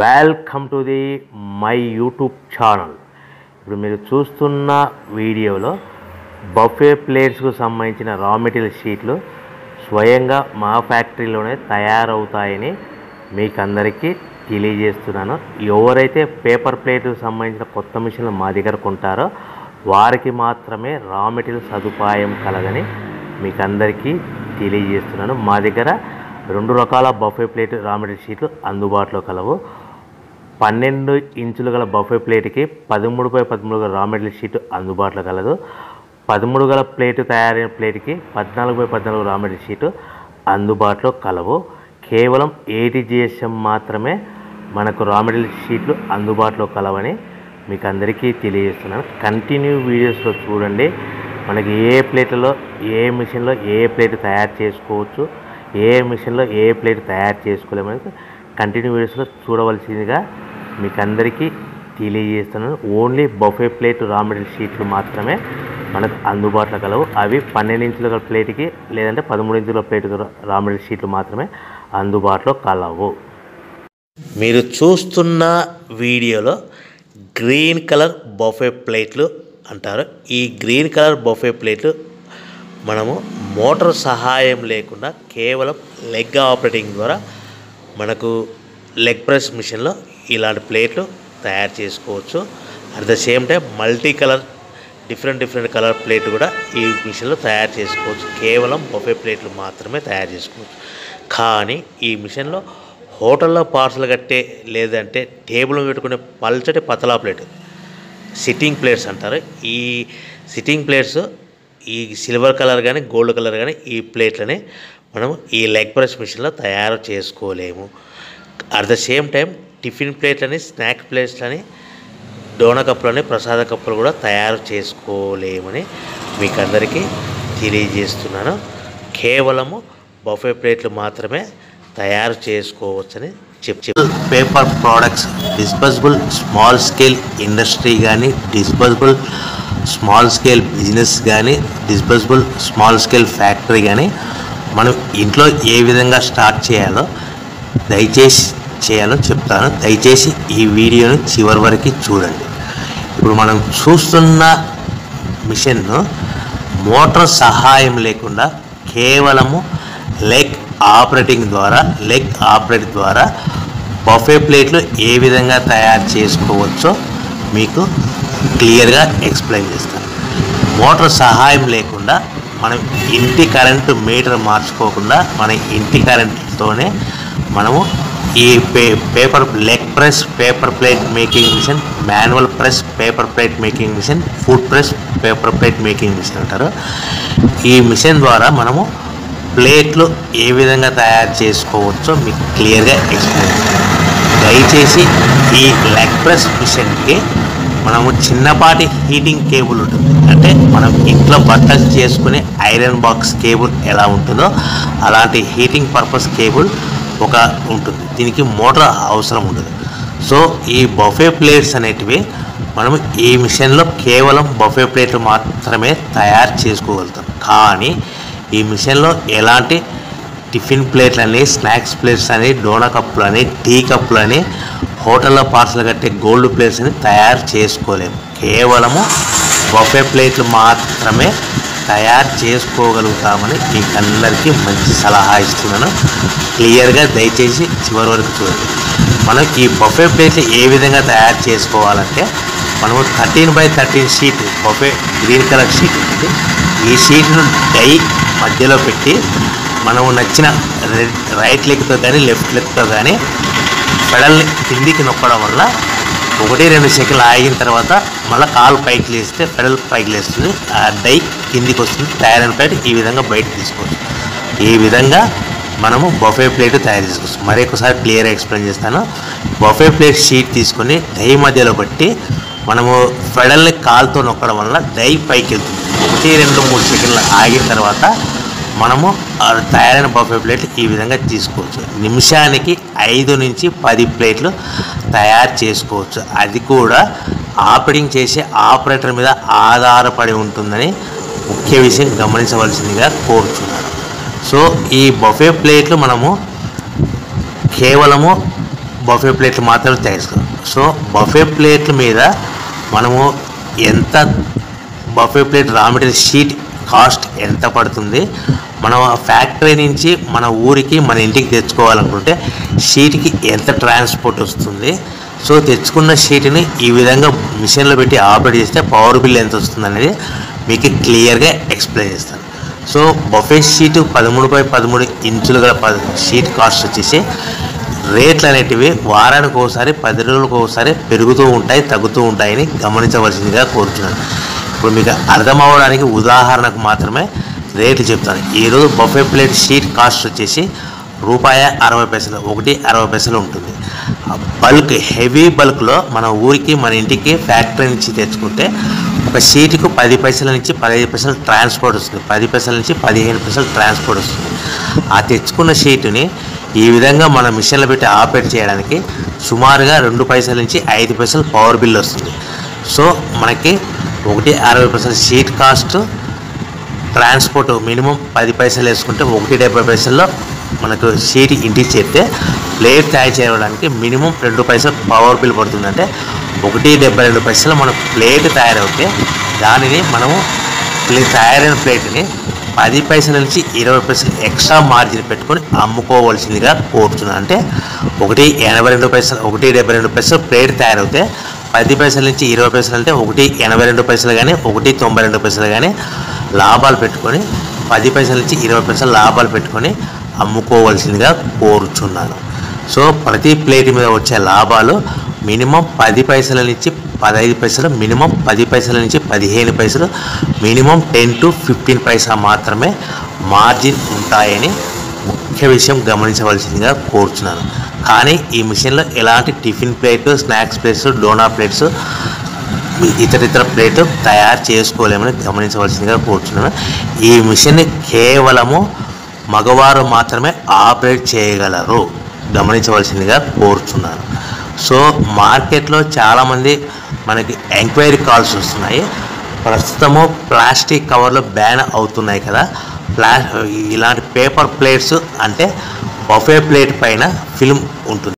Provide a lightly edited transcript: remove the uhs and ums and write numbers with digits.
Welcome to the my YouTube channel. ఇప్పుడు మీరు చూస్తున్న వీడియోలో బఫే ప్లేట్స్కు సంబంధించిన రా మెటీరియల్ షీట్లు స్వయంగా మా ఫ్యాక్టరీలోనే తయారవుతాయని మీకు అందరికీ తెలియజేస్తున్నాను. ఎవరైతే పేపర్ ప్లేట్కు సంబంధించిన కొత్త మిషన్లు మా దగ్గర కొంటారో వారికి మాత్రమే రా మెటీరియల్ సదుపాయం కలదని మీకు అందరికీ తెలియజేస్తున్నాను. మా దగ్గర 2 రకాల బఫే ప్లేట్ రా మెటీరియల్ షీట్లు అందుబాటులో కలవు. 12 ఇంచుల గల బఫే ప్లేట్కి 13x13 గల రా మెటీరియల్ షీట్ అందుబాటులో కలదు. 13 గల ప్లేట్ తయారైన ప్లేట్కి 14x14 రా మెటీరియల్ షీట్ అందుబాటులో కలవు. కేవలం 80 GSM మాత్రమే మనకు రా మెటీరియల్ షీట్లు అందుబాటులో కలవని మీకు అందరికీ తెలియజేస్తున్నాను. కంటిన్యూ వీడియోస్లో చూడండి. మనకి ఏ ప్లేట్లలో ఏ మిషన్లో ఏ ప్లేట్ తయారు చేసుకోవచ్చు, ఏ మిషన్లో ఏ ప్లేట్ తయారు చేసుకోలేమని కంటిన్యూ వీడియోస్లో చూడవలసిందిగా మీకు అందరికీ తెలియజేస్తున్నాను. Only buffet plate raw material షీట్లు మాత్రమే మనకు అందుబాటులో కలవు. అవి 12 ఇంచుల ప్లేట్కి లేదంటే 13 ఇంచుల ప్లేట్ రా మెటీరియల్ షీట్లు మాత్రమే అందుబాటులో కలవు. మీరు చూస్తున్న వీడియోలో గ్రీన్ కలర్ బఫే ప్లేట్లు అంటారు. ఈ గ్రీన్ కలర్ బఫే ప్లేట్లు మనము మోటార్ సహాయం లేకుండా కేవలం లెగ్ ఆపరేటింగ్ ద్వారా మనకు లెగ్ ప్రెస్ మిషన్లో ఇలాంటి ప్లేట్లు తయారు చేసుకోవచ్చు. At the same time multi colour different colour plate కూడా ఈ మిషన్లో తయారు చేసుకోవచ్చు. కేవలం బఫే ప్లేట్లు మాత్రమే తయారు చేసుకోవచ్చు. కానీ ఈ మిషన్లో హోటల్లో పార్సల్ కట్టే లేదంటే టేబుల్ పెట్టుకునే పల్చటి పతలా ప్లేట్ సిట్టింగ్ ప్లేట్స్ అంటారు. ఈ సిట్టింగ్ ప్లేట్స్ ఈ సిల్వర్ కలర్ కానీ గోల్డ్ కలర్ కానీ ఈ ప్లేట్లని మనం ఈ లెగ్ ప్రెస్ మిషన్లో తయారు చేసుకోలేము. At the same time tiffin ప్లేట్లని, స్నాక్ ప్లేట్లని, డోనా కప్పులని, ప్రసాద కప్పులు కూడా తయారు చేసుకోలేమని మీకు అందరికీ తెలియజేస్తున్నాను. కేవలము బఫే ప్లేట్లు మాత్రమే తయారు చేసుకోవచ్చని paper products disposable small scale industry కానీ, డిస్పోజబుల్ స్మాల్ స్కేల్ బిజినెస్ కానీ, డిస్పోజబుల్ స్మాల్ స్కేల్ ఫ్యాక్టరీ కానీ మనం ఇంట్లో ఏ విధంగా స్టార్ట్ చేయాలో చెప్తాను. దయచేసి ఈ వీడియోని చివరి వరకు చూడండి. ఇప్పుడు మనం చూస్తున్న మిషన్ను మోటార్ సహాయం లేకుండా కేవలము లెగ్ ఆపరేట్ ద్వారా బఫే ప్లేట్లు ఏ విధంగా తయారు చేసుకోవచ్చో మీకు క్లియర్గా ఎక్స్ప్లెయిన్ చేస్తాను. మోటార్ సహాయం లేకుండా మనం ఇంటి కరెంటు మీటర్ మార్చుకోకుండా మన ఇంటి కరెంటుతోనే మనము ఈ paper leg press paper plate making machine, manual press paper plate making machine, food press paper plate making machine అంటారు. ఈ మిషన్ ద్వారా మనము ప్లేట్లు ఏ విధంగా తయారు చేసుకోవచ్చో మీకు క్లియర్గా ఎక్స్ప్లెయిన్ చేస్తాను. దయచేసి ఈ లెగ్ ప్రెస్ మిషన్కి మనము చిన్నపాటి హీటింగ్ కేబుల్ ఉంటుంది. అంటే మనం ఇంట్లో బట్టలు చేసుకునే ఐరన్ బాక్స్ కేబుల్ ఎలా ఉంటుందో అలాంటి హీటింగ్ పర్పస్ కేబుల్ ఒక ఉంటుంది. దీనికి మోటార్ అవసరం ఉండదు. సో ఈ బఫే ప్లేట్స్ అనేటివి మనము ఈ మిషన్లో కేవలం బఫే ప్లేట్లు మాత్రమే తయారు చేసుకోగలుగుతాం. కానీ ఈ మిషన్లో ఎలాంటి టిఫిన్ ప్లేట్లని, స్నాక్స్ ప్లేట్స్ అని, డోనా కప్పులని, టీ కప్పులని, హోటల్లో పార్సల్ కట్టే గోల్డ్ ప్లేట్స్ అని తయారు చేసుకోలేము. కేవలము బఫే ప్లేట్లు మాత్రమే తయారు చేసుకోగలుగుతామని మీకు అందరికీ మంచి సలహా ఇస్తున్నాను. క్లియర్గా దయచేసి చివరి వరకు చూడండి. మనం ఈ బఫే ప్లేట్లు ఏ విధంగా తయారు చేసుకోవాలంటే మనము 13x13 sheet buffet green colour sheet ఉంటుంది. ఈ షీట్ను డై మధ్యలో పెట్టి మనము నచ్చిన రైట్ లెగ్తో కానీ లెఫ్ట్ లెగ్తో కానీ పెడల్ని కిందికి నొక్కడం వల్ల 1-2 సెకండ్లు ఆగిన తర్వాత మళ్ళీ కాలు పైకి లేస్తే పెడల్ పైకి లేస్తుంది, ఆ డై కిందికి వస్తుంది. తయారైన ప్లేట్ ఈ విధంగా బయటకు తీసుకోవచ్చు. ఈ విధంగా మనము బఫే ప్లేట్ తయారు చేసుకోవచ్చు. మరొకసారి క్లియర్గా ఎక్స్ప్లెయిన్ చేస్తాను. బఫే ప్లేట్ షీట్ తీసుకొని డై మధ్యలో పెట్టి మనము పెడల్ని కాలుతో నొక్కడం వల్ల డై పైకి వెళ్తుంది. 1-2-3 సెకండ్లు ఆగిన తర్వాత మనము తయారైన బఫే ప్లేట్లు ఈ విధంగా తీసుకోవచ్చు. నిమిషానికి 5 నుంచి 10 ప్లేట్లు తయారు చేసుకోవచ్చు. అది కూడా ఆపరేటింగ్ చేసే ఆపరేటర్ మీద ఆధారపడి ఉంటుందని ముఖ్య విషయం గమనించవలసిందిగా కోరుతున్నాను. సో ఈ బఫే ప్లేట్లు మనము కేవలము బఫే ప్లేట్లు మాత్రమే తయారు చేసుకోవాలి. సో బఫే ప్లేట్ల మీద మనము ఎంత buffet plate raw material sheet cost ఎంత పడుతుంది, మనం ఫ్యాక్టరీ నుంచి మన ఊరికి మన ఇంటికి తెచ్చుకోవాలనుకుంటే షీట్కి ఎంత ట్రాన్స్పోర్ట్ వస్తుంది, సో తెచ్చుకున్న షీట్ని ఈ విధంగా మిషన్లో పెట్టి ఆపరేట్ చేస్తే పవర్ బిల్ ఎంత వస్తుంది అనేది మీకు క్లియర్గా ఎక్స్ప్లెయిన్ చేస్తాను. సో బఫే షీట్ 13x13 ఇంచులు గల షీట్ కాస్ట్ వచ్చేసి రేట్లు అనేటివి వారానికి ఒకసారి 10 రోజులకు ఒకసారి పెరుగుతూ ఉంటాయి, తగ్గుతూ ఉంటాయని గమనించవలసిందిగా కోరుతున్నాను. ఇప్పుడు మీకు అర్థం అవ్వడానికి ఉదాహరణకు మాత్రమే రేట్లు చెప్తాను. ఈరోజు బఫే ప్లేట్ షీట్ కాస్ట్ వచ్చేసి ₹60 1.60 ఉంటుంది. బల్క్ హెవీ బల్క్లో మన ఊరికి మన ఇంటికి ఫ్యాక్టరీ నుంచి తెచ్చుకుంటే ఒక షీట్కు 10 పైసల నుంచి 15 పైసలు ట్రాన్స్పోర్ట్ వస్తుంది, 10 పైసల నుంచి 15 పైసలు ట్రాన్స్పోర్ట్ వస్తుంది. ఆ తెచ్చుకున్న షీటుని ఈ విధంగా మన మిషన్లో పెట్టి ఆపరేట్ చేయడానికి సుమారుగా 2 పైసల నుంచి 5 పైసలు పవర్ బిల్ వస్తుంది. సో మనకి 1.60 షీట్ కాస్ట్, ట్రాన్స్పోర్ట్ మినిమం 10 పైసలు వేసుకుంటే 1.70 పైసల్లో మనకు షీట్ ఇంటికి చేస్తే ప్లేట్ తయారు చేయడానికి మినిమం 2 పైసలు పవర్ బిల్ పడుతుందంటే 1.72 పైసలు మన ప్లేట్ తయారవుతే దానిని మనము తయారైన ప్లేట్ని 10 పైసల నుంచి 20 పైసలు ఎక్స్ట్రా మార్జిన్ పెట్టుకొని అమ్ముకోవాల్సిందిగా కోరుతున్నాను. అంటే 1.82 పైసలు 1.72 పైసలు ప్లేట్ తయారవుతే 10 పైసల నుంచి 20 పైసలు అంటే 1.82 పైసలు కానీ 1.92 పైసలు కానీ లాభాలు పెట్టుకొని 10 పైసల నుంచి 20 పైసలు లాభాలు పెట్టుకొని అమ్ముకోవాల్సిందిగా కోరుచున్నాను. సో ప్రతి ప్లేట్ మీద వచ్చే లాభాలు మినిమం 10 పైసల నుంచి 15 పైసలు, మినిమం 10 పైసల నుంచి 15 పైసలు, మినిమం 10 to 15 పైసా మాత్రమే మార్జిన్ ఉంటాయని ముఖ్య విషయం గమనించవలసిందిగా కోరుచున్నాను. కానీ ఈ మిషన్లో ఎలాంటి tiffin plate, snacks plates, dona plates, ఇతర ప్లేట్ తయారు చేసుకోలేమని గమనించవలసిందిగా కోరుచున్నాను. ఈ మిషన్ని కేవలము మగవారు మాత్రమే ఆపరేట్ చేయగలరు, గమనించవలసిందిగా కోరుచున్నాను. సో మార్కెట్లో చాలామంది మనకి ఎంక్వైరీ కాల్స్ వస్తున్నాయి. ప్రస్తుతము ప్లాస్టిక్ కవర్లు బ్యాన్ అవుతున్నాయి కదా, ఇలాంటి పేపర్ ప్లేట్స్ అంటే బఫే ప్లేట్ పైన ఫిల్మ్ ఉంటుంది.